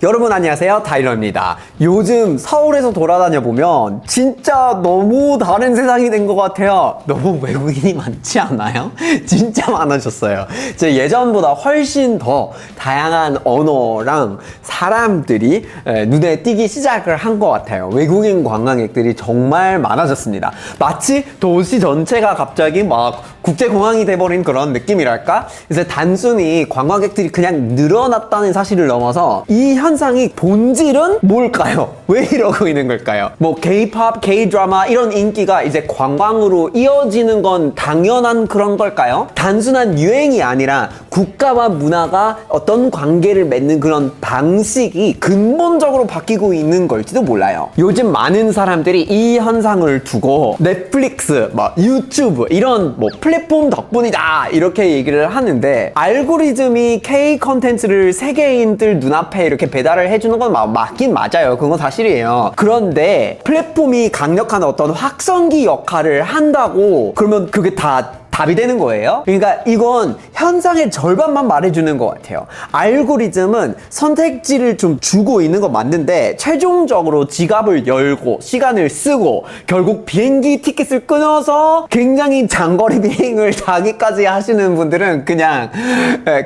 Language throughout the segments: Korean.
여러분 안녕하세요, 타일러입니다. 요즘 서울에서 돌아다녀 보면 진짜 너무 다른 세상이 된 것 같아요. 너무 외국인이 많지 않아요? 진짜 많아졌어요. 제 예전보다 훨씬 더 다양한 언어랑 사람들이 눈에 띄기 시작을 한 것 같아요. 외국인 관광객들이 정말 많아졌습니다. 마치 도시 전체가 갑자기 막 국제공항이 돼버린 그런 느낌이랄까? 그래서 단순히 관광객들이 그냥 늘어났다는 사실을 넘어서 이 현상이 본질은 뭘까요? 왜 이러고 있는 걸까요? 뭐 K-pop, K-드라마 이런 인기가 이제 관광으로 이어지는 건 당연한 그런 걸까요? 단순한 유행이 아니라 국가와 문화가 어떤 관계를 맺는 그런 방식이 근본적으로 바뀌고 있는 걸지도 몰라요. 요즘 많은 사람들이 이 현상을 두고 넷플릭스, 유튜브 이런 플랫폼 덕분이다 이렇게 얘기를 하는데, 알고리즘이 K 컨텐츠를 세계인들 눈앞에 이렇게 배달을 해주는 건 맞긴 맞아요. 그건 사실이에요. 그런데 플랫폼이 강력한 어떤 확성기 역할을 한다고 그러면 그게 다 답이 되는 거예요? 그러니까 이건 현상의 절반만 말해주는 것 같아요. 알고리즘은 선택지를 좀 주고 있는 건 맞는데 최종적으로 지갑을 열고 시간을 쓰고 결국 비행기 티켓을 끊어서 굉장히 장거리 비행을 자기까지 하시는 분들은 그냥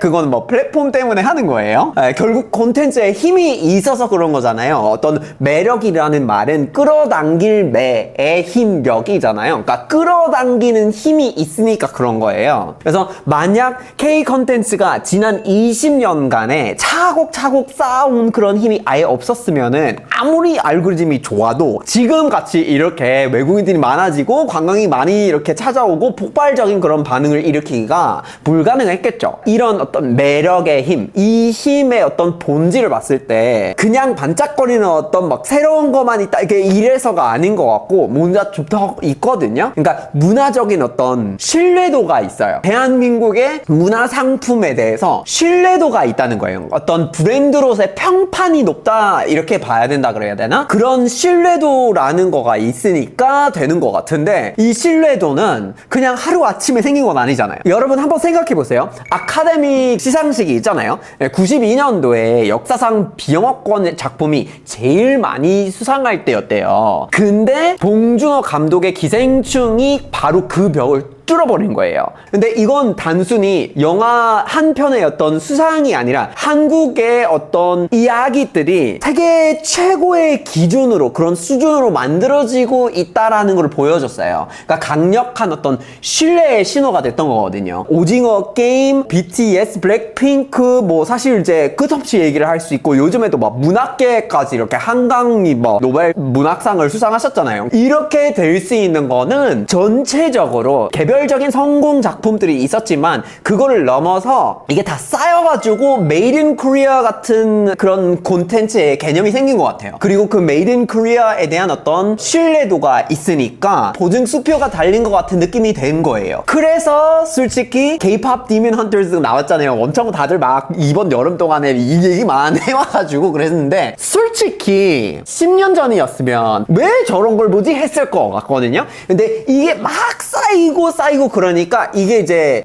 그건 플랫폼 때문에 하는 거예요. 결국 콘텐츠에 힘이 있어서 그런 거잖아요. 어떤 매력이라는 말은 끌어당길 매의 힘력이잖아요. 그러니까 끌어당기는 힘이 있으니까 그런 거예요. 그래서 만약 K 컨텐츠가 지난 20년간에 차곡차곡 쌓아온 그런 힘이 아예 없었으면은 아무리 알고리즘이 좋아도 지금같이 이렇게 외국인들이 많아지고 관광이 많이 이렇게 찾아오고 폭발적인 그런 반응을 일으키기가 불가능했겠죠. 이런 어떤 매력의 힘, 이 힘의 어떤 본질을 봤을 때 그냥 반짝거리는 어떤 새로운 것만 있다 이래서가 아닌 것 같고 뭔가 좀 더 있거든요. 그러니까 문화적인 어떤 신뢰도가 있어요. 대한민국의 문화 상품에 대해서 신뢰도가 있다는 거예요. 어떤 브랜드로서의 평판이 높다 이렇게 봐야 된다 그래야 되나? 그런 신뢰도라는 거가 있으니까 되는 것 같은데, 이 신뢰도는 그냥 하루아침에 생긴 건 아니잖아요. 여러분 한번 생각해 보세요. 아카데미 시상식이 있잖아요. 92년도에 역사상 비영어권 작품이 제일 많이 수상할 때였대요. 근데 봉준호 감독의 기생충이 바로 그 벽을 뚫어버린 거예요. 근데 이건 단순히 영화 한 편의 어떤 수상이 아니라 한국의 어떤 이야기들이 세계 최고의 기준으로 그런 수준으로 만들어지고 있다라는 걸 보여줬어요. 그러니까 강력한 어떤 신뢰의 신호가 됐던 거거든요. 오징어 게임, BTS, 블랙핑크 사실 이제 끝없이 얘기를 할 수 있고, 요즘에도 문학계까지 이렇게 한강이 노벨 문학상을 수상하셨잖아요. 이렇게 될 수 있는 거는 전체적으로 개별적인 성공 작품들이 있었지만 그거를 넘어서 이게 다 쌓여가지고 메이드 인 코리아 같은 그런 콘텐츠의 개념이 생긴 것 같아요. 그리고 그 메이드 인 코리아에 대한 어떤 신뢰도가 있으니까 보증 수표가 달린 것 같은 느낌이 된 거예요. 그래서 솔직히 K-pop Demon Hunters 나왔잖아요. 엄청 다들 이번 여름 동안에 이 얘기만 해와가지고 그랬는데, 솔직히 10년 전이었으면 왜 저런 걸 했을 것 같거든요. 근데 이게 막 쌓이고 그러니까 이게 이제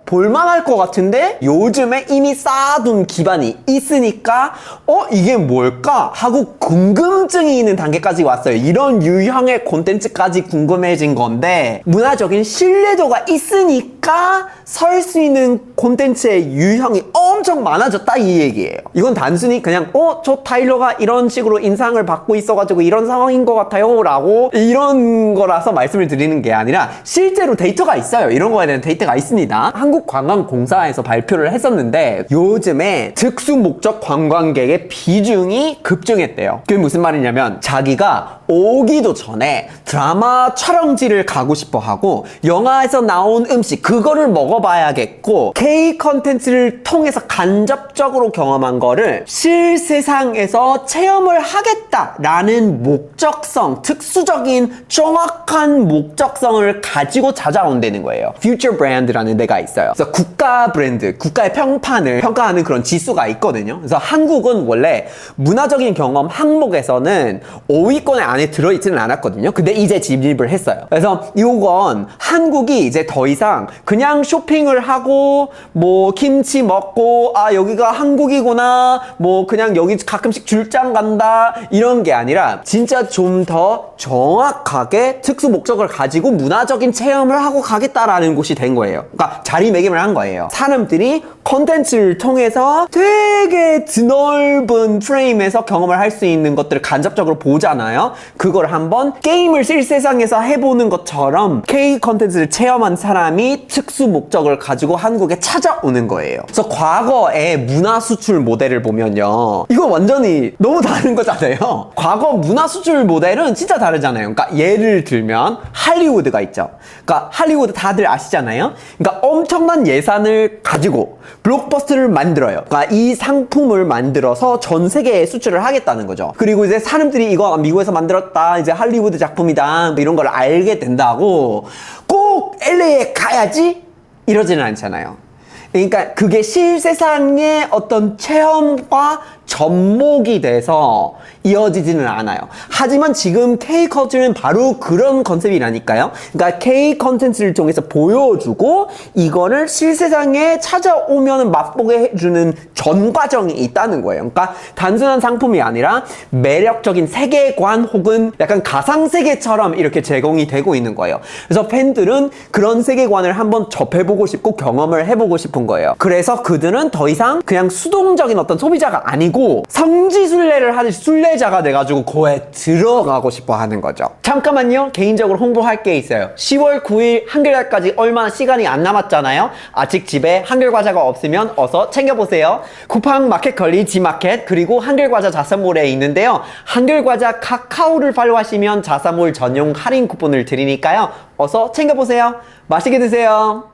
볼만할 것 같은데 요즘에 이미 쌓아둔 기반이 있으니까 이게 뭘까 하고 궁금증이 있는 단계까지 왔어요. 이런 유형의 콘텐츠까지 궁금해진 건데, 문화적인 신뢰도가 있으니까 설 수 있는 콘텐츠의 유형이 엄청 많아졌다 이 얘기예요. 이건 단순히 그냥 저 타일러가 이런 식으로 인상을 받고 있어가지고 이런 상황인 것 같아요 라고 이런 거라서 말씀을 드리는 게 아니라 실제로 데이터가 있어요. 이런 거에 대한 데이터가 있습니다. 한국관광공사에서 발표를 했었는데 요즘에 특수 목적 관광객의 비중이 급증했대요. 그게 무슨 말이냐면 자기가 오기도 전에 드라마 촬영지를 가고 싶어 하고 영화에서 나온 음식 그거를 먹어봐야겠고 K 컨텐츠를 통해서 간접적으로 경험한 거를 실세상에서 체험을 하겠다라는 목적성, 특수적인 정확한 목적성을 가지고 찾아온다는 거예요. Future Brand라는 데가 있어요. 그래서 국가 브랜드, 국가의 평판을 평가하는 그런 지수가 있거든요. 그래서 한국은 원래 문화적인 경험 항목에서는 5위권에 안 안에 들어있지는 않았거든요. 근데 이제 진입을 했어요. 그래서 이건 한국이 이제 더 이상 그냥 쇼핑을 하고 뭐 김치 먹고 아 여기가 한국이구나 뭐 그냥 여기 가끔씩 출장 간다 이런 게 아니라 진짜 좀 더 정확하게 특수 목적을 가지고 문화적인 체험을 하고 가겠다라는 곳이 된 거예요. 그러니까 자리매김을 한 거예요. 사람들이 컨텐츠를 통해서 되게 드넓은 프레임에서 경험을 할 수 있는 것들을 간접적으로 보잖아요. 그걸 한번 게임을 실세상에서 해보는 것처럼 K 컨텐츠를 체험한 사람이 특수 목적을 가지고 한국에 찾아오는 거예요. 그래서 과거의 문화 수출 모델을 보면요, 이거 완전히 너무 다른 거잖아요. 과거 문화 수출 모델은 진짜 다르잖아요. 그러니까 예를 들면 할리우드가 있죠. 그러니까 할리우드 다들 아시잖아요. 그러니까 엄청난 예산을 가지고 블록버스터를 만들어요. 그러니까 이 상품을 만들어서 전 세계에 수출을 하겠다는 거죠. 그리고 이제 사람들이 이거 미국에서 만들었다, 이제 할리우드 작품이다, 이런 걸 알게 된다고 꼭 LA에 가야지 이러지는 않잖아요. 그러니까 그게 실세상의 어떤 체험과 접목이 돼서 이어지지는 않아요. 하지만 지금 K-컬처는 바로 그런 컨셉이라니까요. 그러니까 K-컨텐츠를 통해서 보여주고 이거를 실세상에 찾아오면 맛보게 해주는 전 과정이 있다는 거예요. 그러니까 단순한 상품이 아니라 매력적인 세계관 혹은 약간 가상세계처럼 이렇게 제공이 되고 있는 거예요. 그래서 팬들은 그런 세계관을 한번 접해보고 싶고 경험을 해보고 싶은 거예요. 그래서 그들은 더 이상 그냥 수동적인 어떤 소비자가 아니고 성지순례를 하듯이 순례자가 돼가지고 거에 들어가고 싶어 하는 거죠. 잠깐만요. 개인적으로 홍보할 게 있어요. 10월 9일 한글날까지 얼마 시간이 안 남았잖아요. 아직 집에 한글과자가 없으면 어서 챙겨보세요. 쿠팡 마켓컬리 지마켓 그리고 한글과자 자사몰에 있는데요. 한글과자 카카오를 팔로우하시면 자사몰 전용 할인 쿠폰을 드리니까요. 어서 챙겨보세요. 맛있게 드세요.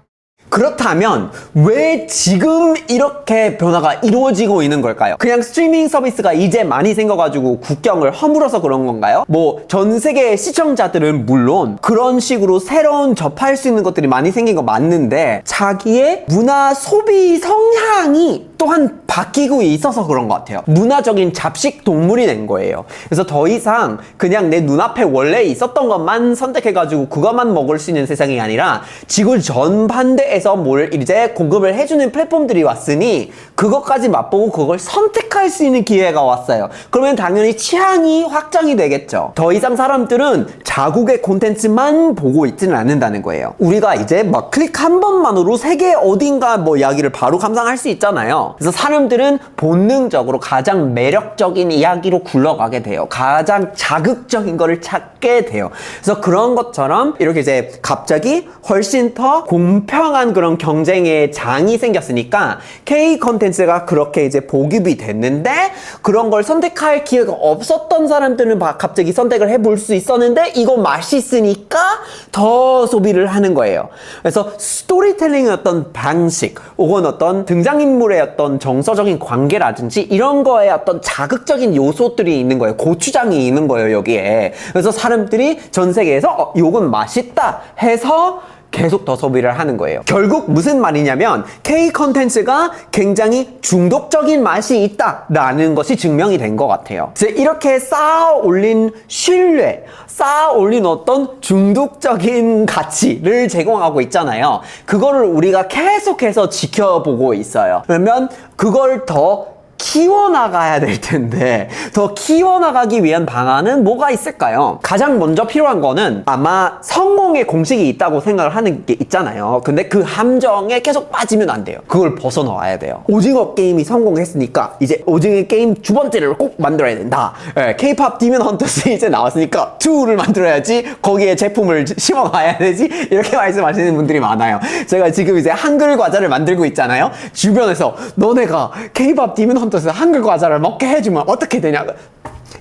그렇다면 왜 지금 이렇게 변화가 이루어지고 있는 걸까요? 그냥 스트리밍 서비스가 이제 많이 생겨가지고 국경을 허물어서 그런 건가요? 뭐 전 세계의 시청자들은 물론 그런 식으로 새로운 접할 수 있는 것들이 많이 생긴 거 맞는데 자기의 문화 소비 성향이 또한 바뀌고 있어서 그런 것 같아요. 문화적인 잡식 동물이 된 거예요. 그래서 더 이상 그냥 내 눈앞에 원래 있었던 것만 선택해가지고 그것만 먹을 수 있는 세상이 아니라 지구 전반대에서 뭘 이제 공급을 해주는 플랫폼들이 왔으니 그것까지 맛보고 그걸 선택할 수 있는 기회가 왔어요. 그러면 당연히 취향이 확장이 되겠죠. 더 이상 사람들은 자국의 콘텐츠만 보고 있지는 않는다는 거예요. 우리가 이제 막 클릭 한 번만으로 세계 어딘가 뭐 이야기를 바로 감상할 수 있잖아요. 그래서 사람들은 본능적으로 가장 매력적인 이야기로 굴러가게 돼요. 가장 자극적인 거를 찾게 돼요. 그래서 그런 것처럼 이렇게 이제 갑자기 훨씬 더 공평한 그런 경쟁의 장이 생겼으니까 K 컨텐츠가 그렇게 이제 보급이 됐는데 그런 걸 선택할 기회가 없었던 사람들은 갑자기 선택을 해볼 수 있었는데 이거 맛있으니까 더 소비를 하는 거예요. 그래서 스토리텔링의 어떤 방식 혹은 어떤 등장인물의 어떤 정서적인 관계라든지 이런 거에 어떤 자극적인 요소들이 있는 거예요. 고추장이 있는 거예요, 여기에. 그래서 사람들이 전 세계에서 요건 맛있다 해서 계속 더 소비를 하는 거예요. 결국 무슨 말이냐면 K 컨텐츠가 굉장히 중독적인 맛이 있다라는 것이 증명이 된 것 같아요. 그래서 이렇게 쌓아 올린 신뢰, 쌓아 올린 어떤 중독적인 가치를 제공하고 있잖아요. 그거를 우리가 계속해서 지켜보고 있어요. 그러면 그걸 더 키워나가야 될 텐데 더 키워나가기 위한 방안은 뭐가 있을까요? 가장 먼저 필요한 거는 아마 성공의 공식이 있다고 생각을 하는 게 있잖아요. 근데 그 함정에 계속 빠지면 안 돼요. 그걸 벗어나와야 돼요. 오징어 게임이 성공했으니까 이제 오징어 게임 두 번째를 꼭 만들어야 된다. K-POP 디몬 헌터스 이제 나왔으니까 2를 만들어야지 거기에 제품을 심어가야 되지 이렇게 말씀하시는 분들이 많아요. 제가 지금 이제 한글 과자를 만들고 있잖아요. 주변에서 너네가 K-POP 디몬 헌터스 한글 과자를 먹게 해주면 어떻게 되냐.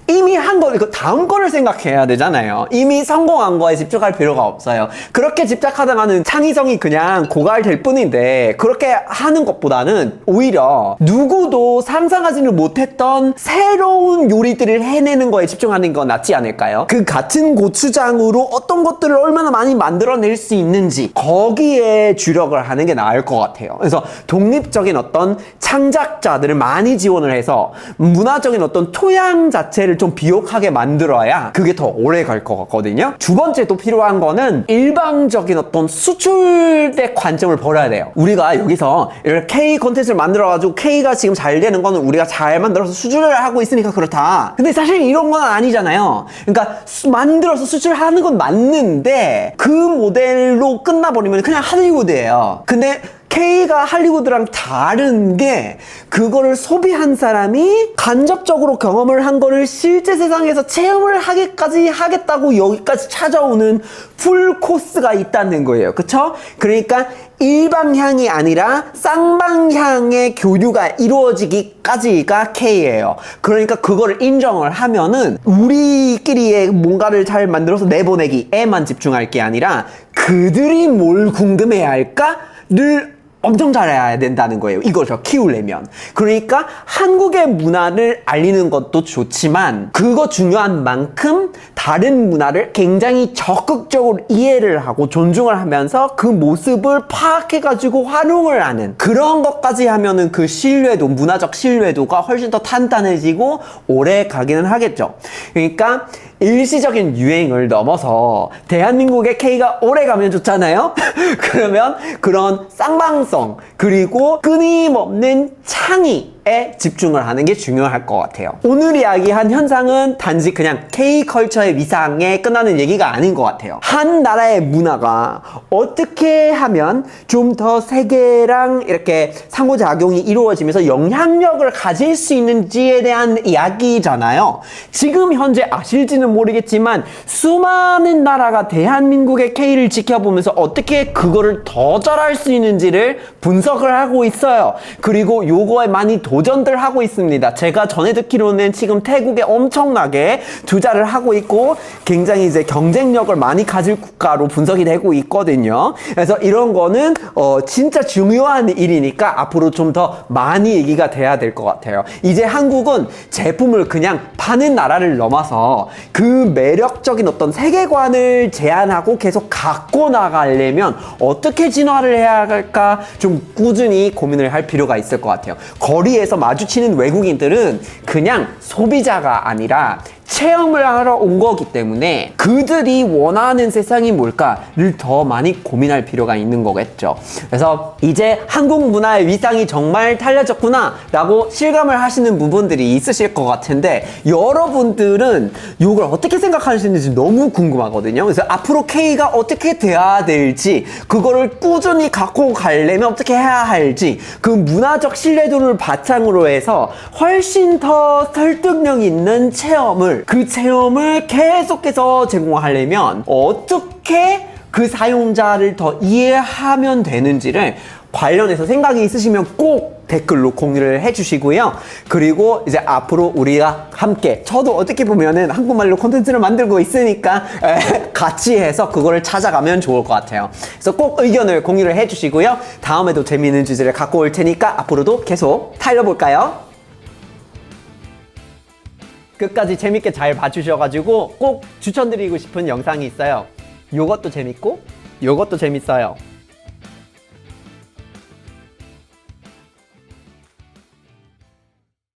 이미 한 거, 이거 다음 거를 생각해야 되잖아요. 이미 성공한 거에 집중할 필요가 없어요. 그렇게 집착하다가는 창의성이 그냥 고갈될 뿐인데, 그렇게 하는 것보다는 오히려 누구도 상상하지는 못했던 새로운 요리들을 해내는 거에 집중하는 건 낫지 않을까요? 그 같은 고추장으로 어떤 것들을 얼마나 많이 만들어낼 수 있는지, 거기에 주력을 하는 게 나을 것 같아요. 그래서 독립적인 어떤 창작자들을 많이 지원을 해서 문화적인 어떤 토양 자체를 좀 좀 비옥하게 만들어야 그게 더 오래 갈 것 같거든요. 두 번째 또 필요한 거는 일방적인 어떤 수출의 관점을 버려야 돼요. 우리가 여기서 이렇게 K 콘텐츠를 만들어가지고 K가 지금 잘 되는 거는 우리가 잘 만들어서 수출을 하고 있으니까 그렇다. 근데 사실 이런 건 아니잖아요. 그러니까 만들어서 수출하는 건 맞는데 그 모델로 끝나버리면 그냥 할리우드예요. 근데 K가 할리우드랑 다른 게 그거를 소비한 사람이 간접적으로 경험을 한 거를 실제 세상에서 체험을 하기까지 하겠다고 여기까지 찾아오는 풀 코스가 있다는 거예요. 그쵸? 그러니까 일방향이 아니라 쌍방향의 교류가 이루어지기까지가 K예요. 그러니까 그거를 인정을 하면은 우리끼리의 뭔가를 잘 만들어서 내보내기에만 집중할 게 아니라 그들이 뭘 궁금해야 할까를 엄청 잘해야 된다는 거예요. 이걸 더 키우려면. 그러니까 한국의 문화를 알리는 것도 좋지만 그거 중요한 만큼 다른 문화를 굉장히 적극적으로 이해를 하고 존중을 하면서 그 모습을 파악해가지고 활용을 하는 그런 것까지 하면은 그 신뢰도, 문화적 신뢰도가 훨씬 더 탄탄해지고 오래 가기는 하겠죠. 그러니까 일시적인 유행을 넘어서 대한민국의 K가 오래 가면 좋잖아요? 그러면 그런 쌍방성 그리고 끊임없는 창의에 집중을 하는 게 중요할 것 같아요. 오늘 이야기한 현상은 단지 그냥 K컬처의 위상에 끝나는 얘기가 아닌 것 같아요. 한 나라의 문화가 어떻게 하면 좀 더 세계랑 이렇게 상호작용이 이루어지면서 영향력을 가질 수 있는지에 대한 이야기잖아요. 지금 현재 아실지는 모르겠지만 수많은 나라가 대한민국의 K를 지켜보면서 어떻게 그거를 더 잘할 수 있는지를 분석을 하고 있어요. 그리고 요거에 많이 도전들 하고 있습니다. 제가 전에 듣기로는 지금 태국에 엄청나게 투자를 하고 있고 굉장히 이제 경쟁력을 많이 가질 국가로 분석이 되고 있거든요. 그래서 이런 거는 진짜 중요한 일이니까 앞으로 좀 더 많이 얘기가 돼야 될 것 같아요. 이제 한국은 제품을 그냥 파는 나라를 넘어서 그 매력적인 어떤 세계관을 제안하고 계속 갖고 나가려면 어떻게 진화를 해야 할까 좀 꾸준히 고민을 할 필요가 있을 것 같아요. 거리에서 마주치는 외국인들은 그냥 소비자가 아니라 체험을 하러 온 거기 때문에 그들이 원하는 세상이 뭘까를 더 많이 고민할 필요가 있는 거겠죠. 그래서 이제 한국 문화의 위상이 정말 달라졌구나 라고 실감을 하시는 부분들이 있으실 것 같은데 여러분들은 이걸 어떻게 생각하시는지 너무 궁금하거든요. 그래서 앞으로 K가 어떻게 돼야 될지 그거를 꾸준히 갖고 가려면 어떻게 해야 할지 그 문화적 신뢰도를 바탕으로 해서 훨씬 더 설득력 있는 체험을 그 체험을 계속해서 제공하려면 어떻게 그 사용자를 더 이해하면 되는지를 관련해서 생각이 있으시면 꼭 댓글로 공유를 해주시고요. 그리고 이제 앞으로 우리가 함께 저도 어떻게 보면은 한국말로 콘텐츠를 만들고 있으니까 같이 해서 그거를 찾아가면 좋을 것 같아요. 그래서 꼭 의견을 공유를 해주시고요. 다음에도 재미있는 주제를 갖고 올 테니까 앞으로도 계속 달려볼까요? 끝까지 재밌게 잘 봐주셔가지고 꼭 추천드리고 싶은 영상이 있어요. 요것도 재밌고 요것도 재밌어요.